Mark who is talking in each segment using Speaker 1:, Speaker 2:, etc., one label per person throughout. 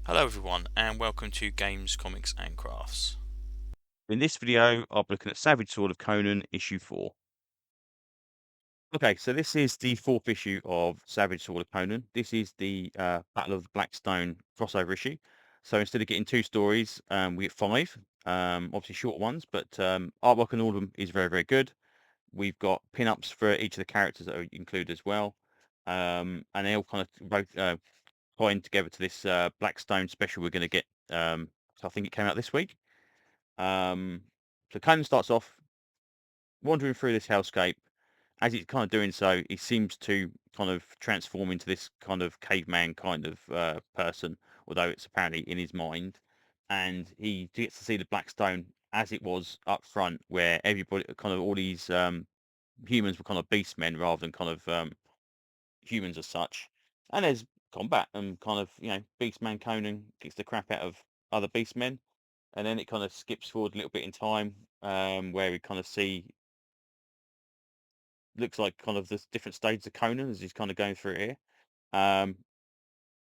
Speaker 1: Hello everyone and welcome to Games, Comics and Crafts.
Speaker 2: In this video, I'll be looking at Savage Sword of Conan, issue 4. Okay, so this is the fourth issue of Savage Sword of Conan. This is the Battle of the Blackstone crossover issue. So instead of getting two stories, we get five. Obviously short ones, but artwork on all of them is very, very good. We've got pin-ups for each of the characters that are included as well. And they all kind of both tie in together to this Blackstone special we're going to get. So I think it came out this week. So Conan starts off wandering through this hellscape. As he's kind of doing so, he seems to kind of transform into this kind of caveman kind of person, although it's apparently in his mind. And he gets to see the Blackstone as it was up front, where everybody, kind of all these humans were kind of beastmen rather than kind of humans as such. And there's combat and kind of, Beastman Conan kicks the crap out of other beastmen. And then it kind of skips forward a little bit in time, where we kind of see looks like kind of the different stages of Conan as he's kind of going through here. Um,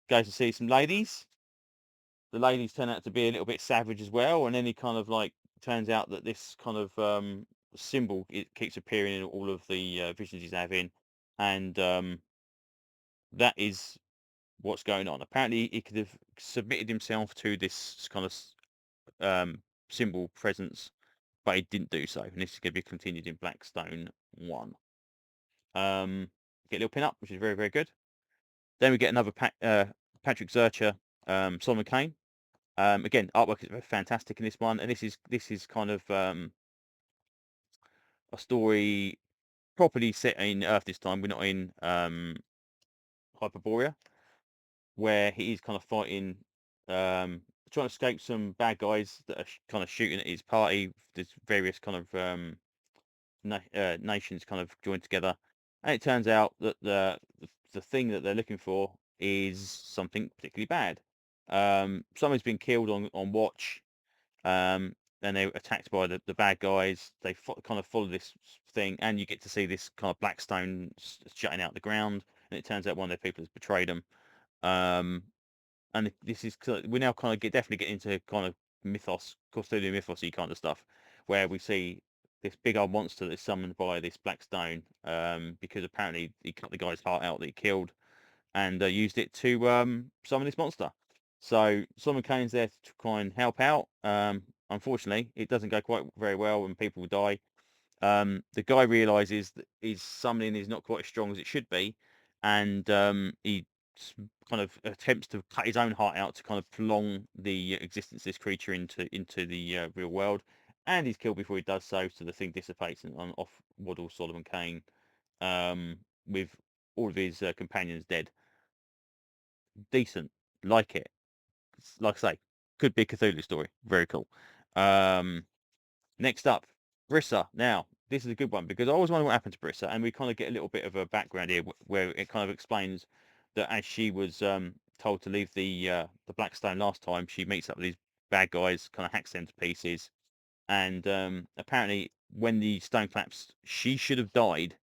Speaker 2: Goes to see some ladies. The ladies turn out to be a little bit savage as well, and then he kind of like turns out that this kind of symbol it keeps appearing in all of the visions he's having, and that is what's going on. Apparently, he could have submitted himself to this kind of symbol presence, but he didn't do so, and this is going to be continued in Blackstone 1. Get a little pin up, which is very, very good. Then we get another Patrick Zurcher, Solomon Kane. Again, artwork is fantastic in this one, and this is kind of a story properly set in Earth this time. We're not in Hyperborea, where he is kind of fighting, trying to escape some bad guys that are kind of shooting at his party. There's various kind of nations kind of joined together, and it turns out that the thing that they're looking for is something particularly bad. Someone's been killed on watch, and they're attacked by the bad guys. They kind of follow this thing, and you get to see this kind of black stone jutting out the ground, and it turns out one of their people has betrayed them. Um, and this is we now kind of definitely get into kind of mythos, Cthulhu mythosy kind of stuff, where we see this big old monster that's summoned by this black stone, because apparently he cut the guy's heart out that he killed, and used it to summon this monster. So Simon Kane's there to try and help out. Unfortunately, it doesn't go quite very well, and people die. The guy realizes that his summoning is not quite as strong as it should be, and he kind of attempts to cut his own heart out to kind of prolong the existence of this creature into the real world. And he's killed before he does so, so the thing dissipates and off waddles Solomon Kane, with all of his companions dead. Decent, like it. Like I say, could be a Cthulhu story. Very cool. Um, Next up, Brissa. Now, this is a good one because I always wonder what happened to Brissa, and we kind of get a little bit of a background here where it kind of explains that as she was told to leave the Blackstone last time, she meets up with these bad guys, kind of hacks them to pieces, and apparently when the stone collapsed, she should have died,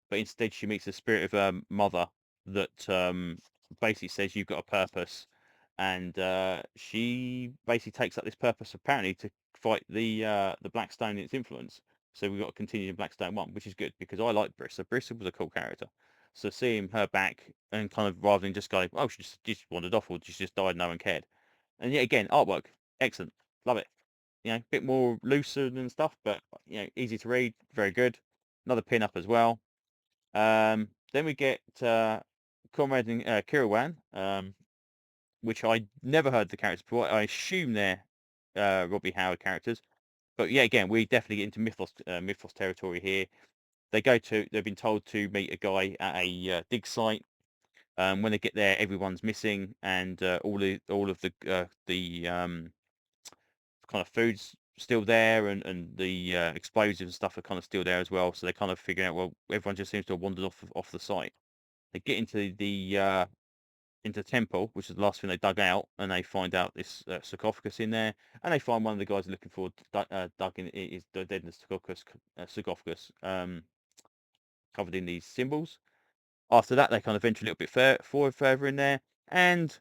Speaker 2: but instead she meets the spirit of her mother that basically says you've got a purpose, and she basically takes up this purpose apparently to fight the Blackstone and its influence. So we've got to continue in Blackstone 1, which is good because I like Brissa. Brissa was a cool character. So seeing her back and kind of rather than just going, oh, she just wandered off or she just died, no one cared. And yet again, artwork, excellent. Love it. A bit more looser and stuff, but easy to read, very good. Another pin up as well. Then we get Comrade and Kirawan, which I never heard the characters before. I assume they're Robbie Howard characters, but yeah, again, we definitely get into mythos territory here. They've been told to meet a guy at a dig site. When they get there, everyone's missing, and all of the kind of food's still there, and the explosives and stuff are kind of still there as well. So they kind of figure out, well, everyone just seems to have wandered off the site. They get into the temple, which is the last thing they dug out, and they find out this sarcophagus in there, and they find one of the guys looking for dug in is dead in the sarcophagus, covered in these symbols. After that, they kind of venture a little bit further in there, and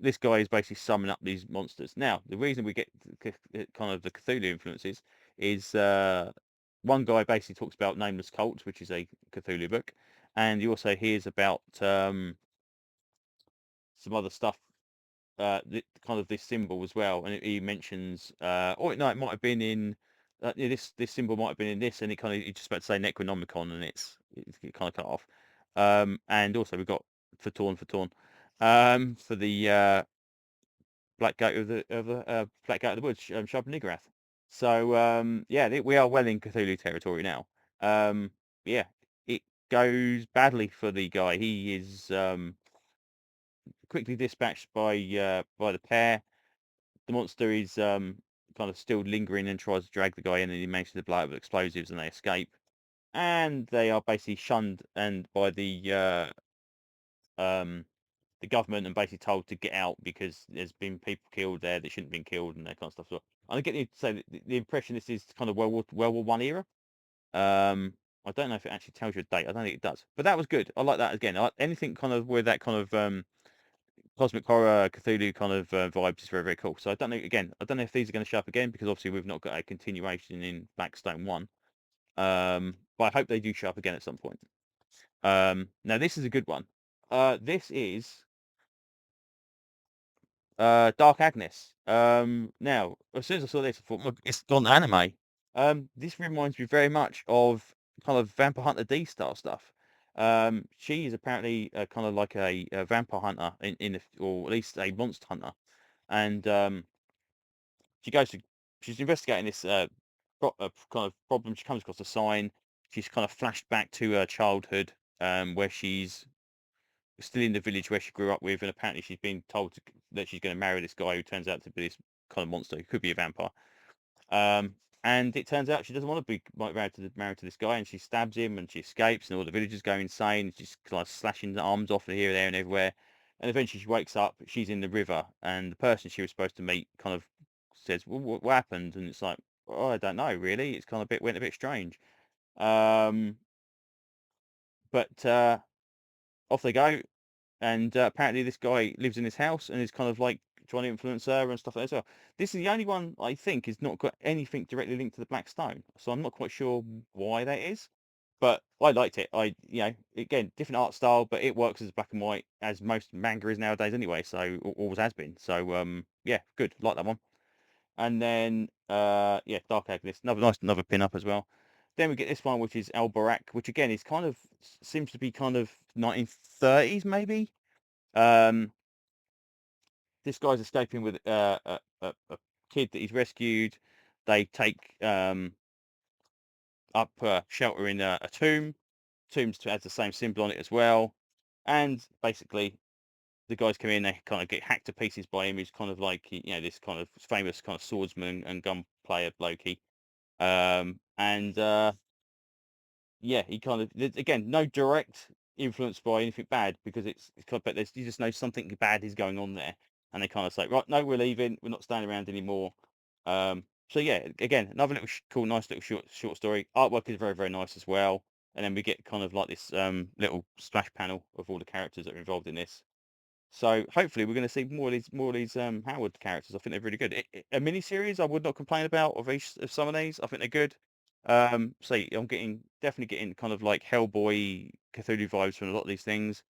Speaker 2: this guy is basically summing up these monsters. Now, the reason we get kind of the Cthulhu influences is one guy basically talks about Nameless Cult, which is a Cthulhu book, and he also hears about some other stuff, kind of this symbol as well, and he mentions, oh no, it might have been in yeah, this symbol might have been in this, and he just about to say Necronomicon, and it's kind of cut off. And also we've got for for the Black Goat of the Black Goat of the Woods, Shub Niggurath. So yeah, we are well in Cthulhu territory now. Yeah, it goes badly for the guy. He is quickly dispatched by the pair. The monster is kind of still lingering and tries to drag the guy in, and he manages to blow it with explosives, and they escape. And they are basically shunned and by the government, and basically told to get out because there's been people killed there that shouldn't have been killed and that kind of stuff. So I get you to say that the impression this is kind of World War One era. I don't know if it actually tells you a date. I don't think it does, but that was good. I like that again. I like anything kind of with that kind of cosmic horror, Cthulhu kind of vibes is very, very cool. So I don't know. Again, I don't know if these are going to show up again because obviously we've not got a continuation in Blackstone One. But I hope they do show up again at some point. Now this is a good one. This is Dark Agnes. Now as soon as I saw this, I thought, "Look, it's gone anime." This reminds me very much of kind of Vampire Hunter D style stuff. She is apparently kind of like a vampire hunter or at least a monster hunter, and she goes to she's investigating this kind of problem. She comes across a sign. She's kind of flashed back to her childhood, where she's still in the village where she grew up with, and apparently she's been told that she's going to marry this guy who turns out to be this kind of monster. Who could be a vampire. Um, and it turns out she doesn't want to be married to this guy, and she stabs him, and she escapes, and all the villagers go insane. She's kind of slashing the arms off here, there, and everywhere. And eventually she wakes up. She's in the river, and the person she was supposed to meet kind of says, well, what happened? And it's like, oh, I don't know, really. It's kind of went a bit strange. Um, but off they go. And apparently this guy lives in his house and is kind of like trying to influence her and stuff like that as well. This is the only one I think is not got anything directly linked to the Black Stone, so I'm not quite sure why that is. But I liked it. Again, different art style, but it works as black and white as most manga is nowadays anyway. So always has been. So yeah, good. Like that one. And then yeah, Dark Agnes, another pin up as well. Then we get this one, which is El Barak, which again is kind of seems to be kind of 1930s maybe. Um, this guy's escaping with a kid that he's rescued. They take up shelter in a tomb. Tombs has the same symbol on it as well. And basically, the guys come in. They kind of get hacked to pieces by him. He's kind of like this kind of famous kind of swordsman and gun player blokey. And yeah, he kind of again no direct influence by anything bad because it's kind of, but you just know something bad is going on there, and they kind of say, right, no, we're leaving, we're not staying around anymore. So yeah, again, another little cool, nice little short story. Artwork is very, very nice as well, and then we get kind of like this little splash panel of all the characters that are involved in this. So hopefully we're going to see more of these Howard characters. I think they're really good. A mini series I would not complain about of some of these. I think they're good. So I'm definitely getting kind of like Hellboy, Cthulhu vibes from a lot of these things.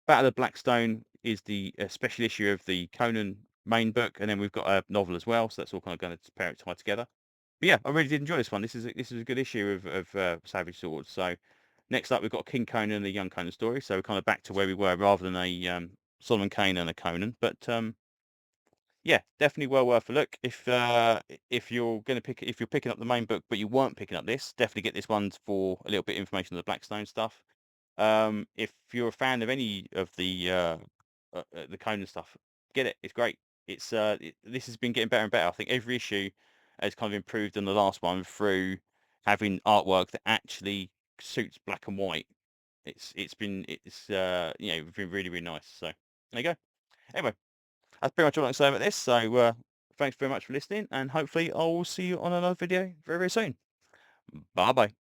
Speaker 2: Battle of Blackstone is the special issue of the Conan main book, and then we've got a novel as well. So that's all kind of going to tie together. But yeah, I really did enjoy this one. This is a good issue of Savage Swords. So next up, we've got King Conan and the Young Conan story. So we're kind of back to where we were rather than a Solomon Kane and a Conan. But yeah, definitely well worth a look. If you're picking up the main book, but you weren't picking up this, definitely get this one for a little bit of information on the Blackstone stuff. If you're a fan of any of the Conan stuff, get it. It's great. This has been getting better and better. I think every issue has kind of improved on the last one through having artwork that actually suits black and white. It's been really, really nice. So there you go. Anyway, that's pretty much all I can say about this. So thanks very much for listening, and hopefully I will see you on another video very, very soon. Bye bye.